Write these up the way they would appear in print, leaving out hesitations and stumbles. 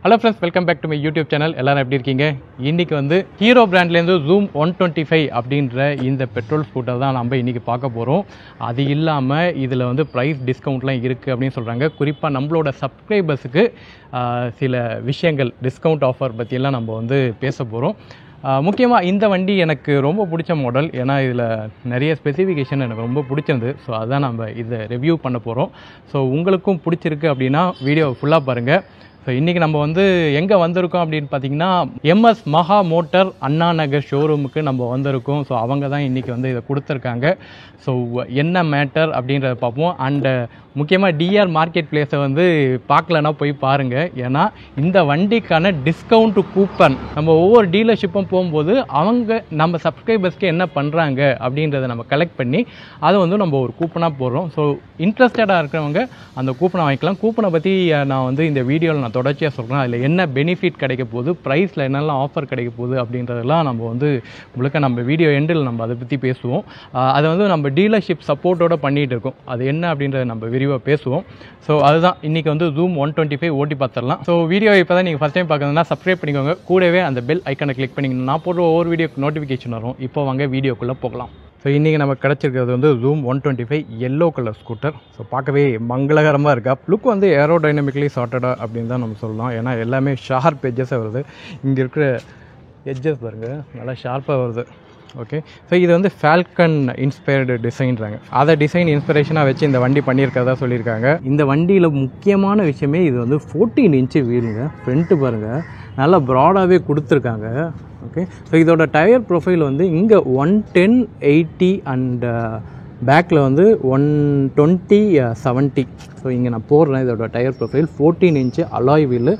Hello friends, welcome back to my YouTube channel. எல்லாரும் எப்படி இருக்கீங்க? இன்னைக்கு வந்து ஹீரோ பிராண்ட்லேருந்து Zoom 125 அப்படின்ற இந்த பெட்ரோல் ஸ்கூட்டர் தான் நம்ம இன்னைக்கு பார்க்க போகிறோம். அது இல்லாமல் இதில் வந்து ப்ரைஸ் டிஸ்கவுண்ட்லாம் இருக்குது அப்படின்னு சொல்கிறாங்க. குறிப்பாக நம்மளோட சப்ஸ்கிரைபர்ஸுக்கு சில விஷயங்கள் டிஸ்கவுண்ட் ஆஃபர் பற்றியெல்லாம் நம்ம வந்து பேச போகிறோம். முக்கியமாக இந்த வண்டி எனக்கு ரொம்ப பிடிச்ச மாடல். ஏன்னா இதில் நிறைய ஸ்பெசிஃபிகேஷன் எனக்கு ரொம்ப பிடிச்சிருந்து. ஸோ அதான் நம்ம இதை ரிவ்யூ பண்ண போகிறோம். ஸோ உங்களுக்கும் பிடிச்சிருக்கு அப்படின்னா வீடியோ ஃபுல்லாக பாருங்கள். ஸோ இன்றைக்கி நம்ம வந்து எங்கே வந்திருக்கோம் அப்படின்னு பார்த்தீங்கன்னா எம்எஸ் மகா மோட்டார் அண்ணா நகர் ஷோரூமுக்கு நம்ம வந்திருக்கோம். ஸோ அவங்க தான் இன்றைக்கி வந்து இதை கொடுத்துருக்காங்க. ஸோ என்ன மேட்டர் அப்படின்றத பார்ப்போம். அண்டு முக்கியமாக டிஆர் மார்க்கெட் பிளேஸை வந்து பார்க்கலன்னா போய் பாருங்கள். ஏன்னா இந்த வண்டிக்கான டிஸ்கவுண்ட் கூப்பன் நம்ம ஒவ்வொரு டீலர்ஷிப்பும் போகும்போது அவங்க நம்ம சப்ஸ்கிரைபர்ஸ்க்கு என்ன பண்ணுறாங்க அப்படின்றத நம்ம கலெக்ட் பண்ணி அதை வந்து நம்ம ஒரு கூப்பனாக போடுறோம். ஸோ இன்ட்ரெஸ்டடாக இருக்கிறவங்க அந்த கூப்பனை வாங்கிக்கலாம். கூப்பனை பற்றி நான் வந்து இந்த வீடியோவில் நான் தொடர்ச்சியாக சொல்கிறேன். அதில் என்ன பெனிஃபிட் கிடைக்க போகுது, ப்ரைஸில் என்னெல்லாம் ஆஃபர் கிடைக்க போகுது அப்படின்றதெல்லாம் நம்ம வந்து முழுக்க நம்ம வீடியோ எண்டில் நம்ம அதை பற்றி பேசுவோம். அதை வந்து நம்ம டீலர்ஷிப் சப்போர்ட்டோடு பண்ணிகிட்டு இருக்கோம். அது என்ன அப்படின்றத நம்ம விரிவாக பேசுவோம். ஸோ அதுதான் இன்றைக்கி வந்து Zoom 125 ஓட்டி பார்த்துடலாம். ஸோ வீடியோ இப்போ தான் நீங்கள் ஃபஸ்ட் டைம் பார்க்குறதுனா சப்ஸ்கிரைப் பண்ணிக்கோங்க. கூடவே அந்த பெல் ஐக்கனை கிளிக் பண்ணிங்கன்னா நான் போடுற ஒவ்வொரு வீடியோக்கு நோட்டிஃபிகேஷன் வரும். இப்போ வாங்க வீடியோக்குள்ளே போகலாம். ஸோ இன்றைக்கி நமக்கு கிடச்சிருக்கிறது வந்து Zoom 125 yellow colour scooter. So பார்க்கவே மங்களகரமாக இருக்கா. லுக் வந்து ஏரோடைனமிக்கலி சார்ட்டடாக அப்படின்னு தான் நம்ம சொல்லலாம். ஏன்னா எல்லாமே ஷார்ப் எட்ஜஸாக வருது. இங்கே இருக்கிற எட்ஜஸ் பாருங்கள் நல்லா ஷார்ப்பாக வருது. ஓகே, ஸோ இது வந்து ஃபால்கன் இன்ஸ்பயர்டு டிசைன்றாங்க. அதை டிசைன் இன்ஸ்பிரேஷனாக வச்சு இந்த வண்டி பண்ணியிருக்கிறதா சொல்லியிருக்காங்க. இந்த வண்டியில் முக்கியமான விஷயமே இது வந்து 14 இன்ச்சு வீலுங்க. ஃப்ரண்ட்டு பாருங்கள் நல்லா ப்ராடாகவே கொடுத்துருக்காங்க. ஓகே, ஸோ இதோட டயர் ப்ரொஃபைல் வந்து இங்கே 110, 80 அண்ட் பேக்கில் வந்து 120, 70. ஸோ இங்கே நான் போடுறேன். இதோட tyre profile 14 inch alloy wheel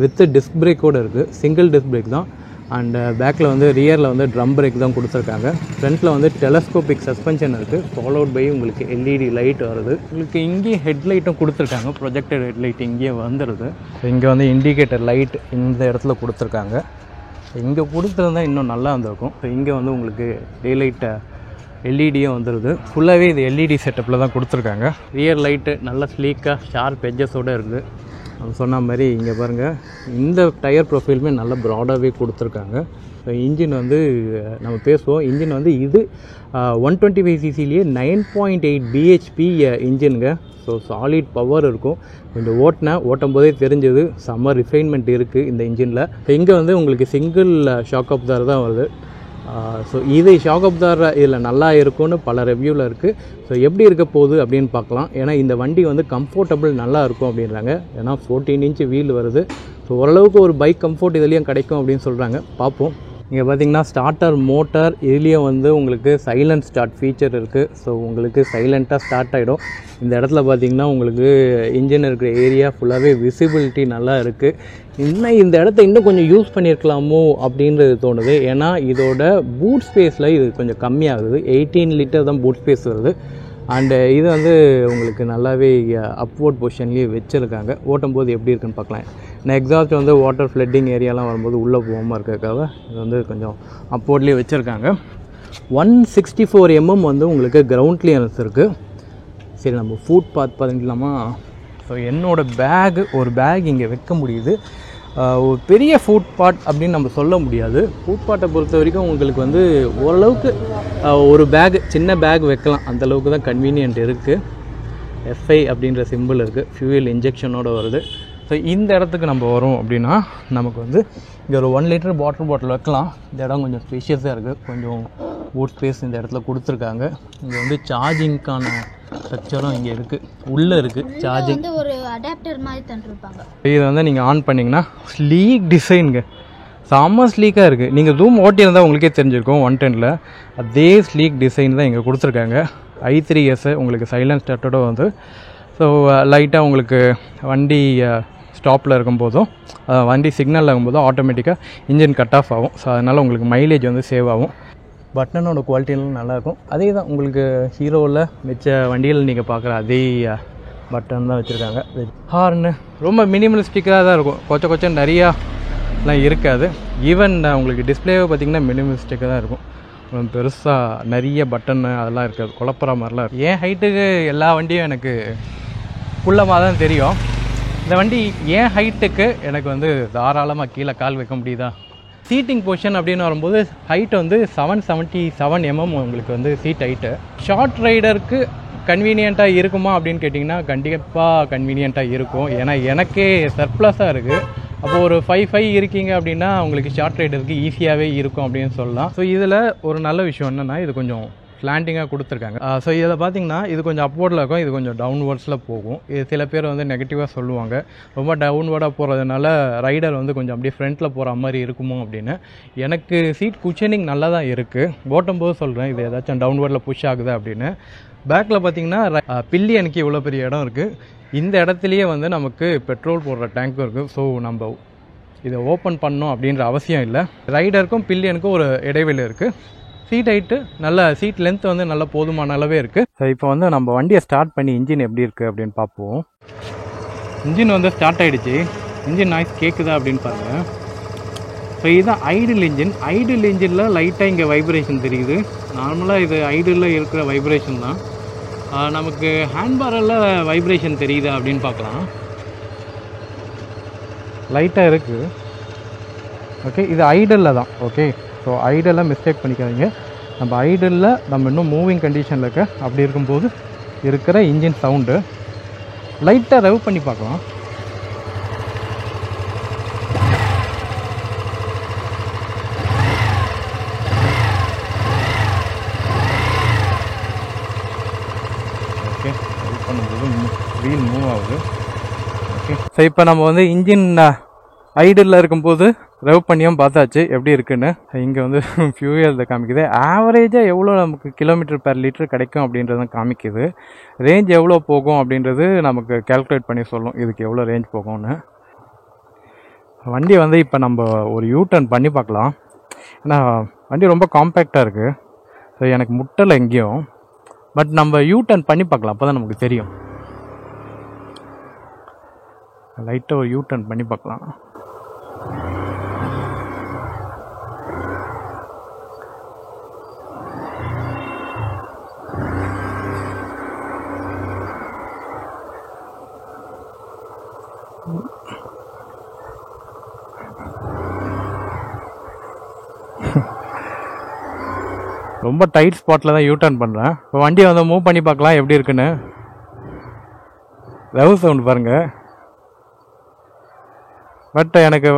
with disc பிரேக்கோடு இருக்குது. சிங்கிள் டிஸ்க் பிரேக் தான். அண்டு பேக்கில் வந்து ரியரில் வந்து ட்ரம் பிரேக் தான் கொடுத்துருக்காங்க. ஃப்ரண்ட்டில் வந்து டெலஸ்கோபிக் சஸ்பென்ஷன் இருக்குது. ஃபாலோட் பை உங்களுக்கு எல்இடி லைட் வருது. உங்களுக்கு இங்கேயும் ஹெட்லைட்டும் கொடுத்துருக்காங்க. ப்ரொஜெக்டட் ஹெட்லைட் இங்கேயே வந்துடுது. இங்கே வந்து இண்டிகேட்டர் லைட் இந்த இடத்துல கொடுத்துருக்காங்க. இங்கே கொடுத்துருந்தா இன்னும் நல்லா இருந்திருக்கும். ஸோ இங்கே வந்து உங்களுக்கு டேலைட் எல்இடியும் வந்துடுது. ஃபுல்லாகவே இது எல்இடி செட்டப்பில் தான் கொடுத்துருக்காங்க. ரியர் லைட்டு நல்ல ஸ்லீக்காக ஷார்ப் எட்ஜஸோடு இருக்குது. அது சொன்ன மாதிரி இங்கே பாருங்கள் இந்த டயர் ப்ரொஃபைலுமே நல்ல ப்ராடாகவே கொடுத்துருக்காங்க. ஸோ இன்ஜின் வந்து நம்ம பேசுவோம். இன்ஜின் வந்து இது 125 சிசிலேயே 9.8 பிஹெச்பி இன்ஜினுங்க. ஸோ சாலிட் பவர் இருக்கும். கொஞ்சம் ஓட்டும் போதே தெரிஞ்சது செம்ம ரிஃபைன்மெண்ட் இருக்குது இந்த இன்ஜினில். இங்கே வந்து உங்களுக்கு சிங்கிள் ஷாக் அப்சார்பர் தான் வருது. ஸோ இது ஷாக் அப்சார்பர் இதில் நல்லா இருக்கும்னு பல ரிவ்யூவில் இருக்குது. ஸோ எப்படி இருக்க போகுது அப்படின்னு பார்க்கலாம். ஏன்னா இந்த வண்டி வந்து கம்ஃபர்டபுள் நல்லா இருக்கும் அப்படின்றாங்க. ஏன்னா 14 இன்ச்சு வீல் வருது. ஸோ ஓரளவுக்கு ஒரு பைக் கம்ஃபர்ட் இதுலேயும் கிடைக்கும் அப்படின்னு சொல்கிறாங்க. பார்ப்போம். இங்கே பார்த்தீங்கன்னா ஸ்டார்டர் மோட்டார் இதுலேயும் வந்து உங்களுக்கு சைலண்ட் ஸ்டார்ட் ஃபீச்சர் இருக்குது. ஸோ உங்களுக்கு சைலண்ட்டாக ஸ்டார்ட் ஆகிடும். இந்த இடத்துல பார்த்திங்கன்னா உங்களுக்கு இன்ஜின் இருக்கிற ஏரியா ஃபுல்லாகவே விசிபிலிட்டி நல்லா இருக்குது. இன்னும் இந்த இடத்த இன்னும் கொஞ்சம் யூஸ் பண்ணியிருக்கலாமோ அப்படின்றது தோணுது. ஏன்னா இதோட பூட் ஸ்பேஸில் இது கொஞ்சம் கம்மியாகுது. 18 லிட்டர் தான் பூட் ஸ்பேஸ் வருது. அண்டு இது வந்து உங்களுக்கு நல்லாவே அப்வோர்ட் பொசிஷன்லேயே வச்சுருக்காங்க. ஓட்டும்போது எப்படி இருக்குன்னு பார்க்கலாம். நான் எக்ஸாஸ்ட் வந்து வாட்டர் ஃப்ளட்டிங் ஏரியாலாம் வரும்போது உள்ளே போகாமல் இருக்கிறதுக்காக இது வந்து கொஞ்சம் அப்வோர்ட்லேயே வச்சுருக்காங்க. 164 mm வந்து உங்களுக்கு கிரவுண்ட் கிளியரன்ஸ் இருக்குது. சரி, நம்ம ஃபுட் பாத் பண்ணிக்கலாமா? ஸோ என்னோடய ஒரு பேக் இங்கே வைக்க முடியுது. ஒரு பெரிய ஃபுட் பாட் அப்படின்னு நம்ம சொல்ல முடியாது. ஃபுட் பாட்டை பொறுத்த வரைக்கும் உங்களுக்கு வந்து ஓரளவுக்கு ஒரு சின்ன பேக் வைக்கலாம். அந்தளவுக்கு தான் கன்வீனியன்ட் இருக்குது. எஃப்ஐ அப்படின்ற சிம்பிள் இருக்குது. ஃபியூயல் இன்ஜெக்ஷனோடு வருது. ஸோ இந்த இடத்துக்கு நம்ம வரோம் அப்படின்னா நமக்கு வந்து இங்கே ஒரு 1 லிட்டர் வாட்டர் பாட்டில் வைக்கலாம். இந்த இடம் கொஞ்சம் ஸ்பேஷியஸாக இருக்குது. கொஞ்சம் பூட் ஸ்பேஸ் இந்த இடத்துல கொடுத்துருக்காங்க. இங்கே வந்து சார்ஜிங்க்கான ஸ்ட்ரக்சரும் இங்கே இருக்குது. உள்ளே இருக்குது சார்ஜிங். ஒரு அடாப்டர் மாதிரி தந்துருப்பாங்க. இதை வந்து நீங்கள் ஆன் பண்ணிங்கன்னா ஸ்லீக் டிசைனுங்க. செம்ம ஸ்லீக்காக இருக்குது. நீங்கள் Zoom ஓட்டியிருந்தால் உங்களுக்கே தெரிஞ்சிருக்கும் 110ல் அதே ஸ்லீக் டிசைன் தான் இங்கே கொடுத்துருக்காங்க. i3s உங்களுக்கு சைலண்ட் ஸ்டார்ட்டோட வந்து ஸோ லைட்டாக உங்களுக்கு வண்டி ஸ்டாப்பில் இருக்கும்போதும் வண்டி சிக்னலில் இருக்கும்போதும் ஆட்டோமேட்டிக்காக இன்ஜின் கட் ஆஃப் ஆகும். ஸோ அதனால் உங்களுக்கு மைலேஜ் வந்து சேவ் ஆகும். பட்டனோட குவாலிட்டியெல்லாம் நல்லாயிருக்கும். அதே தான் உங்களுக்கு ஹீரோவில் மிச்ச வண்டியில் நீங்கள் பார்க்குற அதே பட்டன் தான் வச்சுருக்காங்க. ஹார்னு ரொம்ப மினிமலிஸ்டிக்காக தான் இருக்கும். கொஞ்சம் நிறையாலாம் இருக்காது. ஈவன் உங்களுக்கு டிஸ்பிளேவை பார்த்திங்கன்னா மினிமலிஸ்டிக்காக தான் இருக்கும். பெருசாக நிறைய பட்டன் அதெல்லாம் இருக்காது. குழப்பற மாதிரிலாம் இருக்கும். என் ஹைட்டுக்கு எல்லா வண்டியும் எனக்கு குள்ளமாக தான் தெரியும். இந்த வண்டி ஏன் ஹைட்டுக்கு எனக்கு வந்து தாராளமாக கீழே கால் வைக்க முடியுதா. சீட்டிங் பொசிஷன் அப்படின்னு வரும்போது ஹைட் வந்து 777 mm உங்களுக்கு வந்து சீட் ஹைட்டு. ஷார்ட் ரைடருக்கு கன்வீனியண்ட்டாக இருக்குமா அப்படின்னு கேட்டிங்கன்னா கண்டிப்பாக கன்வீனியண்ட்டாக இருக்கும். ஏன்னா எனக்கே சர்ப்ளஸாக இருக்குது. அப்போது ஒரு 5'5" இருக்கீங்க அப்படின்னா உங்களுக்கு ஷார்ட் ரைடருக்கு ஈஸியாகவே இருக்கும் அப்படின்னு சொல்லலாம். ஸோ இதில் ஒரு நல்ல விஷயம் என்னென்னா இது கொஞ்சம் ஸ்லாண்டிங்காக கொடுத்துருக்காங்க. ஸோ இதில் பார்த்தீங்கன்னா இது கொஞ்சம் அப்வர்டில் இருக்கும், இது கொஞ்சம் டவுன்வர்ட்ஸில் போகும். இது சில பேர் வந்து நெகட்டிவாக சொல்லுவாங்க, ரொம்ப டவுன்வர்டாக போகிறதுனால ரைடர் வந்து கொஞ்சம் அப்படியே ஃப்ரண்ட்டில் போகிற மாதிரி இருக்குமோ அப்படின்னு. எனக்கு சீட் குஷனிங் நல்லா தான் இருக்குது. ஓட்டும் போது சொல்கிறேன் இது ஏதாச்சும் டவுன்வர்டில் புஷ் ஆகுது அப்படின்னு. பேக்கில் பார்த்தீங்கன்னா பில்லியனுக்கு இவ்வளோ பெரிய இடம் இருக்குது. இந்த இடத்துலையே வந்து நமக்கு பெட்ரோல் போடுற டேங்க்கும் இருக்குது. ஸோ நம்ம இதை ஓப்பன் பண்ணோம் அப்படின்ற அவசியம் இல்லை. ரைடருக்கும் பில்லியனுக்கும் ஒரு இடைவெளி இருக்குது. சீட் ஹைட்டு நல்ல சீட் லென்த் வந்து நல்ல போதுமான அளவே இருக்குது. ஸோ இப்போ வந்து நம்ம வண்டியை ஸ்டார்ட் பண்ணி இன்ஜின் எப்படி இருக்குது அப்படின்னு பார்ப்போம். இன்ஜின் வந்து ஸ்டார்ட் ஆகிடுச்சு. இன்ஜின் நாய்ஸ் கேட்குதா அப்படின்னு பாருங்கள். ஸோ இதுதான் ஐடில் இன்ஜின். ஐடில் இன்ஜினில் லைட்டாக இங்கே வைப்ரேஷன் தெரியுது. நார்மலாக இது ஐடில் இருக்கிற வைப்ரேஷன் தான். நமக்கு ஹேண்ட்பாரில் வைப்ரேஷன் தெரியுதா அப்படின்னு பார்க்கலாம். லைட்டாக இருக்குது. ஓகே, இது ஐடலில் தான். ஓகே, ஸோ ஐடலில் மிஸ்டேக் பண்ணிக்காதீங்க. நம்ம ஐடலில் நம்ம இன்னும் மூவிங் கண்டிஷனில் இருக்க அப்படி இருக்கும்போது இருக்கிற இன்ஜின் சவுண்டு லைட்டாக ரெவ் பண்ணி பார்க்கலாம். ஓகே, ரெவ் பண்ணும்போது வீல் மூவ் ஆகுது. ஓகே, ஸோ இப்போ நம்ம வந்து இன்ஜின் ஐடலில் இருக்கும்போது ரெவ் பண்ணியும் பார்த்தாச்சு எப்படி இருக்குன்னு. இங்கே வந்து ஃபியூயலில் காமிக்குது. ஆவரேஜாக எவ்வளோ நமக்கு கிலோமீட்டர் பெர் லிட்டர் கிடைக்கும் அப்படின்றதும் காமிக்குது. ரேஞ்ச் எவ்வளோ போகும் அப்படின்றது நமக்கு கேல்குலேட் பண்ணி சொல்லும் இதுக்கு எவ்வளோ ரேஞ்ச் போகும்னு. வண்டி வந்து இப்போ நம்ம ஒரு யூ-டர்ன் பண்ணி பார்க்கலாம். ஏன்னா வண்டி ரொம்ப காம்பேக்டாக இருக்குது. ஸோ எனக்கு முட்டலை எங்கேயும். பட் நம்ம யூ-டர்ன் பண்ணி பார்க்கலாம், அப்போ தான் நமக்கு தெரியும். லைட்டாக ஒரு யூ-டர்ன் பண்ணி பார்க்கலாம். ரொம்ப டைட் ஸ்பாட்டில் தான் யூ-டர்ன் பண்ணுறேன். இப்போ வண்டியை வந்து மூவ் பண்ணி பார்க்கலாம் எப்படி இருக்குன்னு. ரெவ் சவுண்ட் பாருங்கள். பட் எனக்கு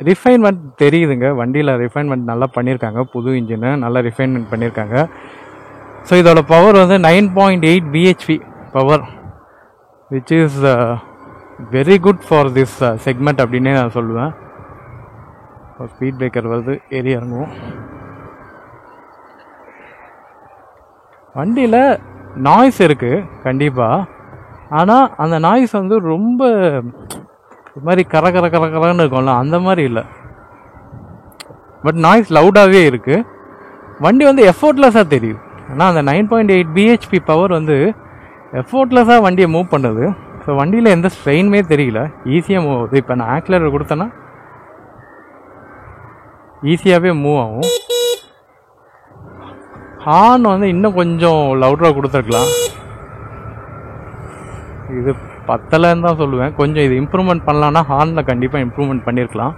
ரிஃபைன்மெண்ட் தெரியுதுங்க. வண்டியில் ரிஃபைன்மெண்ட் நல்லா பண்ணியிருக்காங்க. புது இன்ஜினு நல்லா ரிஃபைன்மெண்ட் பண்ணியிருக்காங்க. ஸோ இதோட பவர் வந்து 9.8 bhp power, which is very good for this segment அப்படின்னே நான் சொல்லுவேன். ஸ்பீட் பிரேக்கர் வருது, ஏறி இறங்குவோம். வண்டியில் நாய்ஸ் இருக்குது கண்டிப்பாக. ஆனால் அந்த நாய்ஸ் வந்து ரொம்ப இது மாதிரி கரன்னு இருக்கும்ல, அந்த மாதிரி இல்லை. பட் நாய்ஸ் லவுடாகவே இருக்குது. வண்டி வந்து எஃபோர்ட்லெஸ்ஸாக தெரியுது. ஆனால் அந்த 9.8 bhp பவர் வந்து எஃபோர்ட்லெஸ்ஸாக வண்டியை மூவ் பண்ணுது. ஸோ வண்டியில் எந்த ஸ்ட்ரெயினுமே தெரியல, ஈஸியாக மூவ் ஆகுது. இப்போ நான் ஆக்சிலரேட்டர் கொடுத்தேன்னா ஈஸியாகவே மூவ் ஆகும். ஹார்ன் வந்து இன்னும் கொஞ்சம் லவுடராக கொடுத்துருக்கலாம். இது பத்தலைன்னு தான் சொல்லுவேன். கொஞ்சம் இது இம்ப்ரூவ்மெண்ட் பண்ணலான்னா ஹார்னில் கண்டிப்பாக இம்ப்ரூவ்மெண்ட் பண்ணியிருக்கலாம்.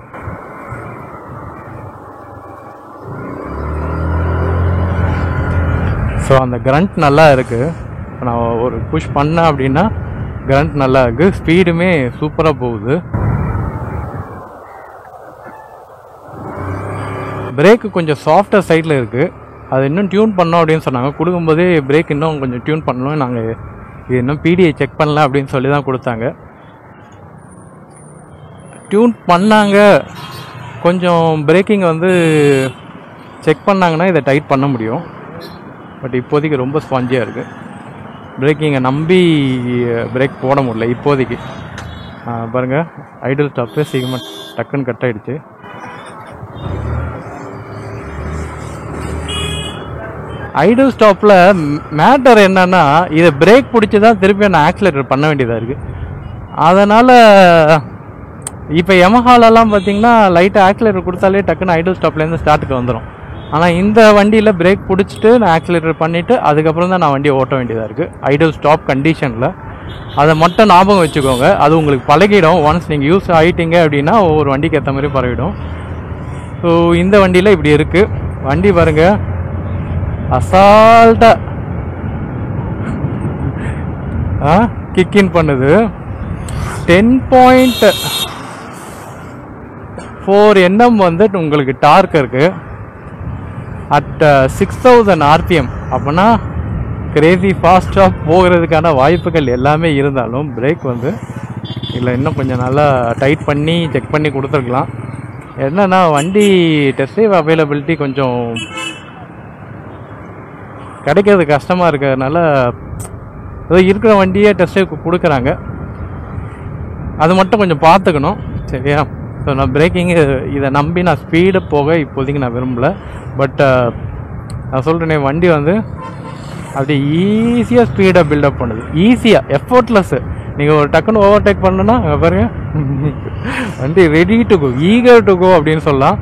ஸோ அந்த கிரண்ட் நல்லா இருக்குது. இப்போ நான் ஒரு புஷ் பண்ணேன் அப்படின்னா கிரண்ட் நல்லா இருக்குது. ஸ்பீடுமே சூப்பராக போகுது. பிரேக்கு கொஞ்சம் சாஃப்டாக சைடில் இருக்குது. அது இன்னும் டியூன் பண்ணோம் அப்படின்னு சொன்னாங்க. கொடுக்கும்போதே பிரேக் இன்னும் கொஞ்சம் டியூன் பண்ணணும். நாங்கள் இது இன்னும் பிடிஐ செக் பண்ணல அப்படின்னு சொல்லி தான் கொடுத்தாங்க. டியூன் பண்ணாங்க, கொஞ்சம் பிரேக்கிங் வந்து செக் பண்ணாங்கன்னா இதை டைட் பண்ண முடியும். பட் இப்போதைக்கு ரொம்ப ஸ்பாஞ்சியாக இருக்குது. பிரேக்கிங்கை நம்பி பிரேக் போட முடியல இப்போதைக்கு. பாருங்கள், ஐடல் ஸ்டாப்பு சீக்கிரமாக டக்குன்னு கட் ஆகிடுச்சு. ஐடல் ஸ்டாப்பில் மேட்டர் என்னன்னா, இதை பிரேக் பிடிச்சி தான் திருப்பி நான் ஆக்சிலேட்டர் பண்ண வேண்டியதாக இருக்குது. அதனால் இப்போ யமஹாலெல்லாம் பார்த்தீங்கன்னா லைட்டாக ஆக்சிலேட்டர் கொடுத்தாலே டக்குன்னு ஐடல் ஸ்டாப்லேருந்து ஸ்டார்ட்டுக்கு வந்துடும். ஆனால் இந்த வண்டியில் பிரேக் பிடிச்சிட்டு நான் ஆக்சிலேட்டர் பண்ணிவிட்டு அதுக்கப்புறம் தான் நான் வண்டியை ஓட்ட வேண்டியதாக இருக்குது ஐடல் ஸ்டாப் கண்டிஷனில். அதை மட்டும் ஞாபகம் வச்சுக்கோங்க. அது உங்களுக்கு பழகிடும். ஒன்ஸ் நீங்கள் யூஸ் ஆகிட்டீங்க அப்படின்னா ஒவ்வொரு வண்டிக்கு ஏற்ற மாதிரி பழகிடும். ஸோ இந்த வண்டியில் இப்படி இருக்குது. வண்டி பாருங்கள், அசால்ட்டாக கிக்கின் பண்ணுது. 10.4 Nm வந்து உங்களுக்கு டார்க் இருக்குது அட் 6000 RPM. அப்படின்னா கிரேசி ஃபாஸ்ட்டாக போகிறதுக்கான வாய்ப்புகள் எல்லாமே இருந்தாலும் பிரேக் வந்து இல்லை இன்னும் கொஞ்சம் நல்லா டைட் பண்ணி செக் பண்ணி கொடுத்துருக்கலாம். என்னன்னா வண்டி டெஸ்ட் ட்ரைவ் அவைலபிலிட்டி கொஞ்சம் கிடைக்கிறது கஷ்டமாக இருக்கிறதுனால ஏதோ இருக்கிற வண்டியே டெஸ்ட் ட்ரைவ் கொடுக்குறாங்க. அது மட்டும் கொஞ்சம் பார்த்துக்கணும், சரியா? ஸோ நான் பிரேக்கிங்கு இதை நம்பி நான் ஸ்பீடு போக இப்போதைக்கு நான் விரும்பலை. பட் நான் சொல்கிறேனே, வண்டி வந்து அப்படியே ஈஸியாக ஸ்பீடாக பில்டப் பண்ணுது. ஈஸியாக, எஃபோர்ட்லெஸ்ஸு. நீங்கள் ஒரு டக்குன்னு ஓவர்டேக் பண்ணணுன்னா பாருங்கள், வண்டி ready to go, eager to go அப்படின்னு சொல்லலாம்.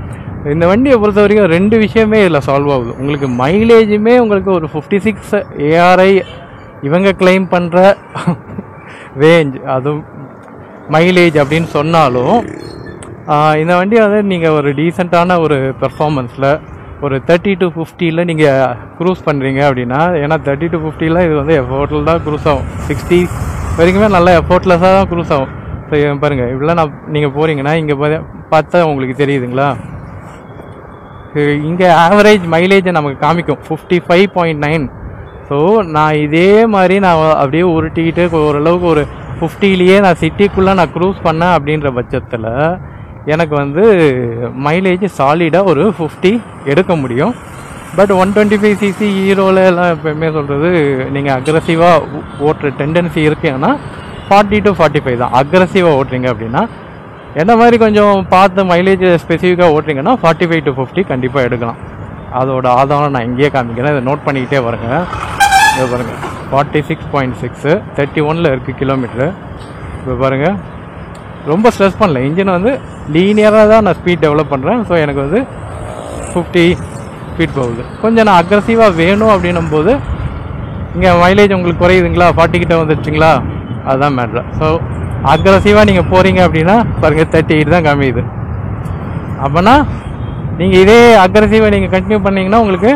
இந்த வண்டியை பொறுத்த வரைக்கும் 2 விஷயமே இதில் சால்வ் ஆகுது. உங்களுக்கு மைலேஜுமே உங்களுக்கு ஒரு 56 ARI இவங்க கிளைம் பண்ணுற ரேஞ்ச், அதுவும் மைலேஜ் அப்படின்னு சொன்னாலும் இந்த வண்டி வந்து நீங்கள் ஒரு டீசெண்டான ஒரு பெர்ஃபார்மன்ஸில் ஒரு 30 to 50 நீங்கள் க்ரூஸ் பண்ணுறீங்க அப்படின்னா, ஏன்னா 30 to 50 இது வந்து எஃபோர்ட்டில் தான் க்ரூஸ் ஆகும். 60 வரைக்குமே நல்லா எஃபோர்ட்லெஸ்ஸாக தான் க்ரூஸ் ஆகும். ஸோ பாருங்கள், இவ்வளோ நீங்கள் போகிறீங்கன்னா இங்கே பார்த்தா உங்களுக்கு தெரியுதுங்களா, இங்கே ஆவரேஜ் மைலேஜை நமக்கு காமிக்கும் 55.9. ஸோ நான் இதே மாதிரி நான் அப்படியே உருட்டிக்கிட்டு ஓரளவுக்கு ஒரு 50 நான் சிட்டிக்குள்ளே நான் க்ரூஸ் பண்ணேன் அப்படின்ற பட்சத்தில் எனக்கு வந்து மைலேஜ் சாலிடாக ஒரு 50 எடுக்க முடியும். பட் 125cc ஹீரோவில் எல்லாம் எப்போயுமே சொல்கிறது, நீங்கள் அக்ரெசிவாக ஓட்டுற டெண்டன்சி இருக்குன்னா 40 to 45 தான். அக்ரெசிவாக ஓட்டுறீங்க அப்படின்னா, என்ன மாதிரி கொஞ்சம் பார்த்து மைலேஜ் ஸ்பெசிஃபிக்காக ஓட்டுறீங்கன்னா 45 to 50 கண்டிப்பாக எடுக்கலாம். அதோட ஆதாரம் நான் இங்கேயே காமிக்கிறேன், இதை நோட் பண்ணிக்கிட்டே வருங்க. இதை பாருங்கள், 46.6 31 இருக்குது கிலோமீட்ரு. இப்போ பாருங்கள், ரொம்ப ஸ்ட்ரெஸ் பண்ணல. இன்ஜின் வந்து லீனியராக தான் நான் ஸ்பீட் டெவலப் பண்ணுறேன். ஸோ எனக்கு வந்து 50 ஸ்பீட் போகுது. கொஞ்சம் நான் அக்ரெசிவாக வேணும் அப்படின்னும் போது இங்கே மைலேஜ் உங்களுக்கு குறையுதுங்களா, 40 கிட்ட வந்துடுச்சிங்களா, அதுதான் மேட்ரு. ஸோ அக்ரெசிவாக நீங்கள் போகிறீங்க அப்படின்னா பாருங்கள் 38 தான் காமிக்குது. அப்போனா நீங்கள் இதே அக்ரெசிவாக நீங்கள் கண்டினியூ பண்ணிங்கன்னா உங்களுக்கு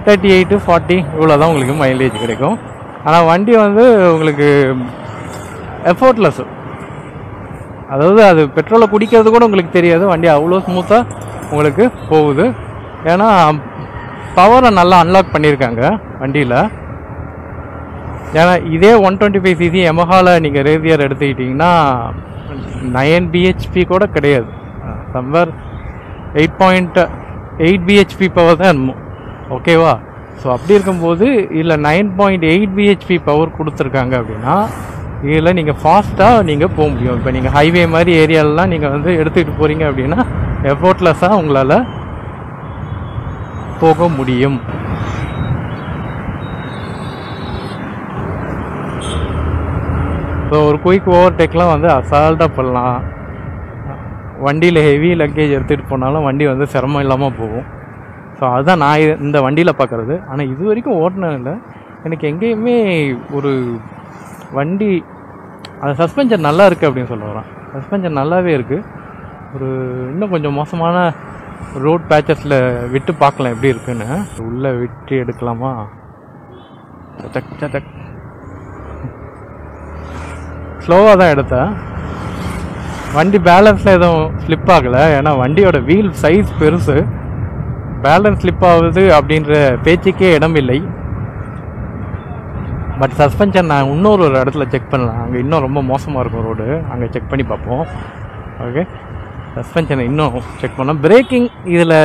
38 40 இவ்வளோ தான் உங்களுக்கு மைலேஜ் கிடைக்கும். ஆனால் வண்டி வந்து உங்களுக்கு எஃபோர்ட்லெஸ், அதாவது அது பெட்ரோலை குடிக்கிறது கூட உங்களுக்கு தெரியாது. வண்டி அவ்வளோ ஸ்மூத்தாக உங்களுக்கு போகுது. ஏன்னா பவரை நல்லா அன்லாக் பண்ணியிருக்காங்க வண்டியில். ஏன்னா இதே 125cc எமஹாவில் நீங்கள் ரேசியர் எடுத்துக்கிட்டிங்கன்னா 9 bhp கூட கிடையாது, சம்வேர் 8.8 bhp பவர் தான் என்னமோ, ஓகேவா? ஸோ அப்படி இருக்கும்போது இதில் 9.8 bhp பவர் கொடுத்துருக்காங்க அப்படின்னா இதில் நீங்கள் ஃபாஸ்ட்டாக நீங்கள் போக முடியும். இப்போ நீங்கள் ஹைவே மாதிரி ஏரியாலலாம் நீங்கள் வந்து எடுத்துக்கிட்டு போகிறீங்க அப்படின்னா எஃபோர்ட்லெஸ்ஸாக உங்களால் போக முடியும். ஸோ ஒரு குயிக் ஓவர்டேக்லாம் வந்து அசால்ட்டாக பண்ணலாம். வண்டியில் ஹெவி லக்கேஜ் எடுத்துகிட்டு போனாலும் வண்டி வந்து சிரமம் இல்லாமல் போகும். ஸோ அதுதான் நான் இந்த வண்டியில் பார்க்குறது. ஆனால் இது வரைக்கும் ஓட்டினதில்லை. எனக்கு எங்கேயுமே ஒரு வண்டி அந்த சஸ்பென்ஷன் நல்லா இருக்குது அப்படின்னு சொல்ல வரேன். சஸ்பென்ஷன் நல்லாவே இருக்குது. ஒரு இன்னும் கொஞ்சம் மோசமான ரோட் பேச்சஸில் விட்டு பார்க்கலாம் எப்படி இருக்குன்னு. உள்ளே விட்டு எடுக்கலாமா? சட்டக் சட்டக் ஸ்லோவாக தான் எடுத்தேன். வண்டி பேலன்ஸில் எதுவும் ஸ்லிப் ஆகலை. ஏன்னா வண்டியோட வீல் சைஸ் பெருசு, பேலன்ஸ் ஸ்லிப் ஆகுது அப்படின்ற பேச்சுக்கே இடம் இல்லை. பட் சஸ்பென்ஷன் நான் இன்னொரு இடத்துல செக் பண்ணலாம். அங்கே இன்னும் ரொம்ப மோசமாக இருக்கும் ரோடு, அங்கே செக் பண்ணி பார்ப்போம். ஓகே, சஸ்பென்ஷனை இன்னும் செக் பண்ணோம். பிரேக்கிங் இதில்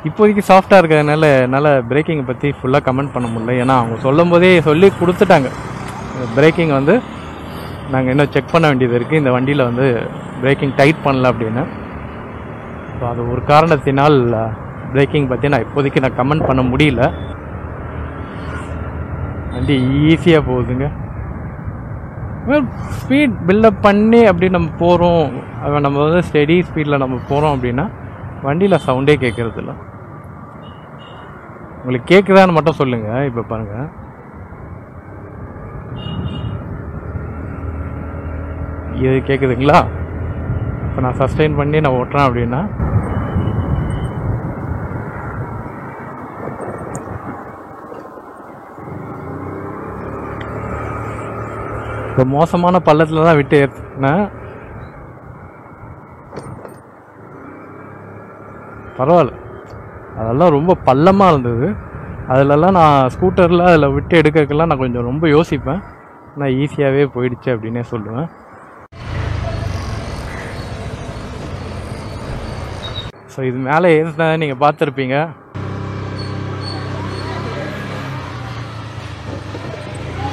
இப்போதைக்கு சாஃப்டாக இருக்கிறதுனால என்னால் பிரேக்கிங்கை பற்றி ஃபுல்லாக கமெண்ட் பண்ண முடியல. ஏன்னா அவங்க சொல்லும் போதே சொல்லி கொடுத்துட்டாங்க, பிரேக்கிங் வந்து நாங்கள் இன்னும் செக் பண்ண வேண்டியது இருக்குது, இந்த வண்டியில் வந்து பிரேக்கிங் டைட் பண்ணல அப்படின்னு. ஸோ அது ஒரு காரணத்தினால் பிரேக்கிங் பற்றி நான் இப்போதைக்கு நான் கமெண்ட் பண்ண முடியல. வண்டி ஈஸியாக போகுதுங்க. ஸ்பீட் பில்டப் பண்ணி அப்படி நம்ம போகிறோம், நம்ம வந்து ஸ்டெடி ஸ்பீடில் நம்ம போகிறோம் அப்படின்னா வண்டியில் சவுண்டே கேட்குறது இல்லை. உங்களுக்கு கேட்குதான்னு மட்டும் சொல்லுங்கள். இப்போ பாருங்கள், இது கேட்குதுங்களா? இப்போ நான் சஸ்டெயின் பண்ணி நான் ஓட்டுறேன் அப்படின்னா இப்போ மோசமான பள்ளத்தில் தான் விட்டு ஏற்றினேன். பரவாயில்ல, அதெல்லாம் ரொம்ப பள்ளமாக இருந்தது. அதிலெல்லாம் நான் ஸ்கூட்டரில் அதில் விட்டு எடுக்கிறதுக்கெல்லாம் நான் கொஞ்சம் ரொம்ப யோசிப்பேன். நான் ஈஸியாகவே போயிடுச்சு அப்படின்னே சொல்லுவேன். ஸோ இது மேலே ஏறினா நீங்கள் பார்த்துருப்பீங்க.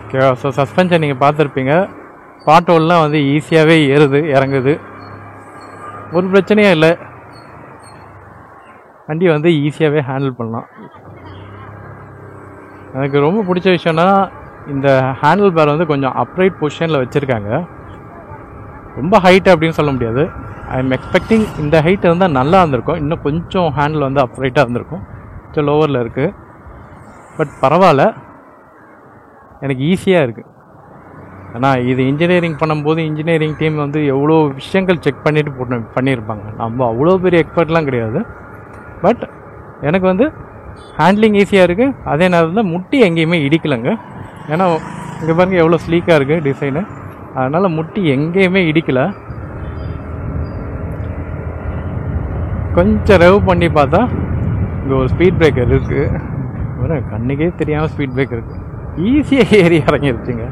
ஓகே, ஸோ சஸ்பென்ஷன் நீங்கள் பார்த்துருப்பீங்க. பாட்டோல்லாம் வந்து ஈஸியாகவே ஏறுது இறங்குது, ஒரு பிரச்சனையும் இல்லை. வண்டி வந்து ஈஸியாகவே ஹேண்டில் பண்ணலாம். எனக்கு ரொம்ப பிடிச்ச விஷயம்னா இந்த ஹேண்டில் பேர் வந்து கொஞ்சம் அப்ரைட் பொசிஷனில் வச்சுருக்காங்க. ரொம்ப ஹைட்டு அப்படின்னு சொல்ல முடியாது. ஐ எம் எக்ஸ்பெக்டிங் இந்த ஹைட் இருந்தால் நல்லா இருந்திருக்கும். இன்னும் கொஞ்சம் ஹேண்டில் வந்து அப்ரைட்டாக இருந்திருக்கும். கொஞ்சம் லோவரில் இருக்குது, பட் பரவாயில்ல, எனக்கு ஈஸியாக இருக்குது. ஆனால் இது இன்ஜினியரிங் பண்ணும்போது இன்ஜினியரிங் டீம் வந்து எவ்வளோ விஷயங்கள் செக் பண்ணிவிட்டு பண்ணியிருப்பாங்க. நம்ம அவ்வளோ பெரிய எக்ஸ்பர்ட்லாம் கிடையாது, பட் எனக்கு வந்து ஹேண்ட்லிங் ஈஸியாக இருக்குது. அதே நேரத்தில் முட்டி எங்கேயுமே இடிக்கலைங்க. ஏன்னா இங்கே பாருங்கள் எவ்வளோ ஸ்லீக்காக இருக்குது டிசைனு. அதனால் முட்டி எங்கேயுமே இடிக்கலை. கொஞ்சம் ரெவ் பண்ணி பார்த்தா இங்கே ஒரு ஸ்பீட் பிரேக்கர் இருக்குது. கண்ணுக்கே தெரியாமல் ஸ்பீட் பிரேக்கர் இருக்குது. ஈஸியாக ஏறி இறங்கிருச்சுங்க.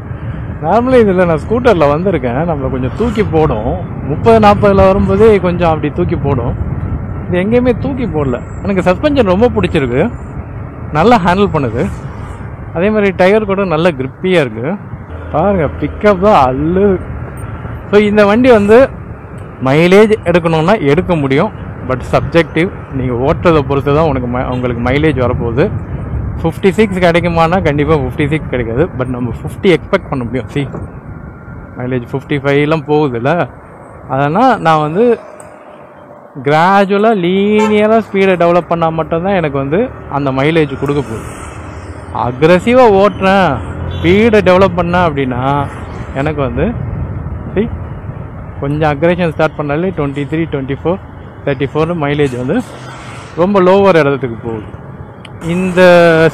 நார்மலாக இதில் நான் ஸ்கூட்டரில் வந்திருக்கேன். நம்மளை கொஞ்சம் தூக்கி போடும். 30-40 வரும்போதே கொஞ்சம் அப்படி தூக்கி போடும். இது எங்கேயுமே தூக்கி போடல. எனக்கு சஸ்பென்ஷன் ரொம்ப பிடிச்சிருக்கு, நல்லா ஹேண்டில் பண்ணுது. அதே மாதிரி டயர் கூட நல்ல கிரிப்பியாக இருக்குது. பாருங்கள், பிக்கப் தான் அல்லு. ஸோ இந்த வண்டி வந்து மைலேஜ் எடுக்கணுன்னா எடுக்க முடியும், பட் சப்ஜெக்டிவ். நீங்கள் ஓட்டுறதை பொறுத்து தான் உங்களுக்கு மைலேஜ் வரப்போகுது. 56 கிடைக்குமானா கண்டிப்பாக 56 கிடைக்காது, பட் நம்ம 50 எக்ஸ்பெக்ட் பண்ண முடியும். மைலேஜ் 55லாம் போகுதுல்ல. அதனால் நான் வந்து கிராஜுவலாக லீனியராக ஸ்பீடை டெவலப் பண்ணால் மட்டும்தான் எனக்கு வந்து அந்த மைலேஜ் கொடுக்க போகுது. அக்ரெசிவாக ஓட்டுறேன், ஸ்பீடை டெவலப் பண்ணேன் அப்படின்னா எனக்கு வந்து கொஞ்சம் அக்ரெஷன் ஸ்டார்ட் பண்ணாலே 23, 24, 34 மைலேஜ் வந்து ரொம்ப லோவர் இடத்துக்கு போகுது. இந்த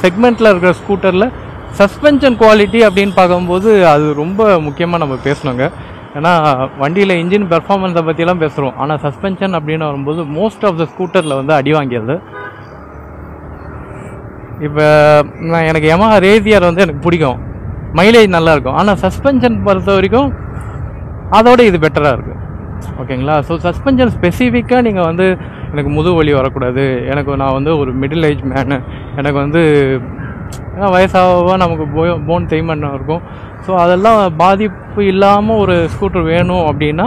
செக்மெண்ட்டில் இருக்கிற ஸ்கூட்டரில் சஸ்பென்ஷன் குவாலிட்டி அப்படின்னு பார்க்கும்போது அது ரொம்ப முக்கியமாக நம்ம பேசணுங்க. ஏன்னா வண்டியில் இன்ஜின் பெர்ஃபார்மன்ஸை பற்றிலாம் பேசுகிறோம், ஆனால் சஸ்பென்ஷன் அப்படின்னு வரும்போது மோஸ்ட் ஆஃப் த ஸ்கூட்டரில் வந்து அடி வாங்கிடுது. இப்போ எனக்கு யமஹா ரேசியர் வந்து எனக்கு பிடிக்கும், மைலேஜ் நல்லாயிருக்கும். ஆனால் சஸ்பென்ஷன் பொறுத்த வரைக்கும் அதோட இது பெட்டராக இருக்குது. ஓகேங்களா? ஸோ சஸ்பென்ஷன் ஸ்பெசிஃபிக்காக நீங்கள் வந்து எனக்கு முதுகு வலி வரக்கூடாது, நான் வந்து ஒரு மிடில் ஏஜ் மேனு, எனக்கு வந்து வயசாக நமக்கு போன் தேய்மானம் இருக்கும். ஸோ அதெல்லாம் பாதிப்பு இல்லாமல் ஒரு ஸ்கூட்டர் வேணும் அப்படின்னா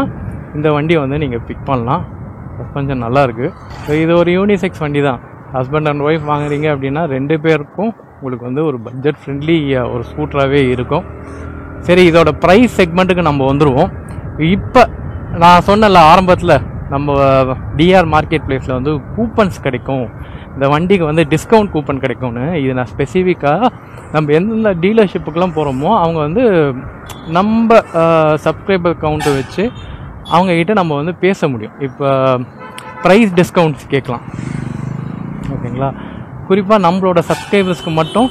இந்த வண்டியை வந்து நீங்கள் பிக் பண்ணலாம். சஸ்பென்ஷன் நல்லாயிருக்கு. ஸோ இது ஒரு யூனிசெக்ஸ் வண்டி தான். ஹஸ்பண்ட் அண்ட் ஒய்ஃப் வாங்குறீங்க அப்படின்னா 2 பேருக்கும் உங்களுக்கு வந்து ஒரு பட்ஜெட் ஃப்ரெண்ட்லி ஒரு ஸ்கூட்டராகவே இருக்கும். சரி, இதோட ப்ரைஸ் செக்மெண்ட்டுக்கு நம்ம வந்துடுவோம். இப்போ நான் சொன்னல ஆரம்பத்தில் நம்ம டிஆர் மார்க்கெட் பிளேஸில் வந்து கூப்பன்ஸ் கிடைக்கும், இந்த வண்டிக்கு வந்து டிஸ்கவுண்ட் கூப்பன் கிடைக்கும்னு. இது நான் ஸ்பெசிஃபிக்காக நம்ம எந்தெந்த டீலர்ஷிப்புக்கெலாம் போகிறோமோ அவங்க வந்து நம்ம சப்ஸ்கிரைபர் கவுண்ட்டை வச்சு அவங்கக்கிட்ட நம்ம வந்து பேச முடியும். இப்போ ப்ரைஸ் டிஸ்கவுண்ட்ஸ் கேட்கலாம். ஓகேங்களா? குறிப்பாக நம்மளோட சப்ஸ்கிரைபர்ஸ்க்கு மட்டும்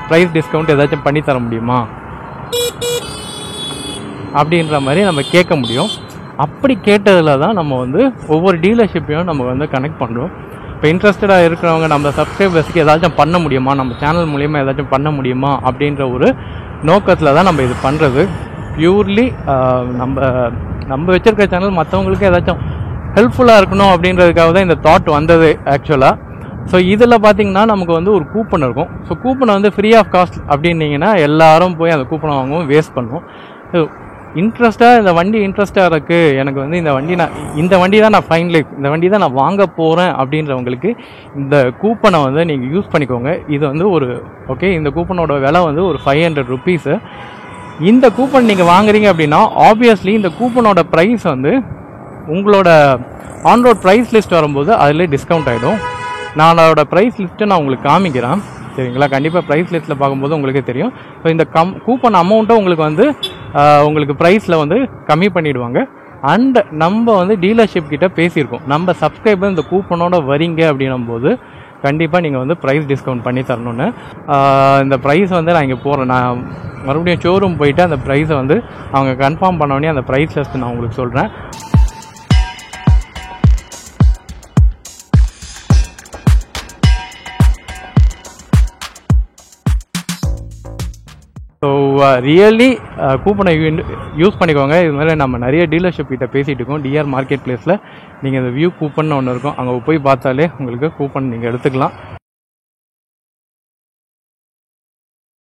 ப்ரைஸ் டிஸ்கவுண்ட் ஏதாச்சும் பண்ணி தர முடியுமா அப்படின்ற மாதிரி நம்ம கேட்க முடியும். அப்படி கேட்டதில் தான் நம்ம வந்து ஒவ்வொரு டீலர்ஷிப்பையும் நம்ம வந்து கனெக்ட் பண்ணுறோம். இப்போ இன்ட்ரெஸ்டடாக இருக்கிறவங்க நம்ம சப்ஸ்கிரைபர்ஸுக்கு ஏதாச்சும் பண்ண முடியுமா, நம்ம சேனல் மூலிமா ஏதாச்சும் பண்ண முடியுமா அப்படின்ற ஒரு நோக்கத்தில் தான் நம்ம இது பண்ணுறது. பியூர்லி நம்ம வச்சுருக்க சேனல் மற்றவங்களுக்கு ஏதாச்சும் ஹெல்ப்ஃபுல்லாக இருக்கணும் அப்படின்றதுக்காக தான் இந்த தாட் வந்தது ஆக்சுவலாக. ஸோ இதில் பார்த்திங்கன்னா நமக்கு வந்து ஒரு கூப்பன் இருக்கும். ஸோ கூப்பனை வந்து ஃப்ரீ ஆஃப் காஸ்ட் அப்படின்னீங்கன்னா எல்லாரும் போய் அந்த கூப்பனை வாங்குவோம், வேஸ்ட் பண்ணுவோம். இன்ட்ரெஸ்ட்டாக இந்த வண்டி இன்ட்ரெஸ்ட்டாக இருக்குது, எனக்கு வந்து இந்த வண்டி தான் நான் ஃபைனலைஸ், இந்த வண்டி தான் நான் வாங்க போகிறேன் அப்படின்றவங்களுக்கு இந்த கூப்பனை வந்து நீங்கள் யூஸ் பண்ணிக்கோங்க. இது வந்து ஓகே, இந்த கூப்பனோட விலை வந்து ஒரு 500 ருபீஸு. இந்த கூப்பன் நீங்கள் வாங்குறீங்க அப்படின்னா ஆப்வியஸ்லி இந்த கூப்பனோட ப்ரைஸ் வந்து உங்களோட ஆன்ரோட் ப்ரைஸ் லிஸ்ட் வரும்போது அதில் டிஸ்கவுண்ட் ஆகிடும். நான் அதோட ப்ரைஸ் லிஸ்ட்டை நான் உங்களுக்கு காமிக்கிறேன். சரிங்களா. கண்டிப்பாக ப்ரைஸ் லிஸ்ட்டில் பார்க்கும்போது உங்களுக்கே தெரியும். இப்போ இந்த கூப்பன் அமௌண்ட்டும் உங்களுக்கு வந்து உங்களுக்கு ப்ரைஸில் வந்து கம்மி பண்ணிவிடுவாங்க. அண்ட் நம்ம வந்து டீலர்ஷிப் கிட்ட பேசியிருக்கோம், நம்ம சப்ஸ்கிரைபர் இந்த கூப்பனோட வரீங்க அப்படின்னும்போது கண்டிப்பாக நீங்கள் வந்து ப்ரைஸ் டிஸ்கவுண்ட் பண்ணி தரணுன்னு. இந்த ப்ரைஸ் வந்து நான் இங்கே போகிறேன், நான் மறுபடியும் ஷோரூம் போயிட்டு அந்த ப்ரைஸை வந்து அவங்க கன்ஃபார்ம் பண்ணோடனே அந்த ப்ரைஸ் லிஸ்ட் நான் உங்களுக்கு சொல்கிறேன். ஸோ ரியலி கூப்பனை யூஸ் பண்ணிக்கோங்க. இது மாதிரி நம்ம நிறைய டீலர்ஷிப் கிட்ட பேசிகிட்டு இருக்கோம். டிஆர் மார்க்கெட் பிளேஸில் நீங்கள் இந்த வியூ கூப்பன் ஒன்று இருக்கும், அங்கே போய் பார்த்தாலே உங்களுக்கு கூப்பன் நீங்கள் எடுத்துக்கலாம்.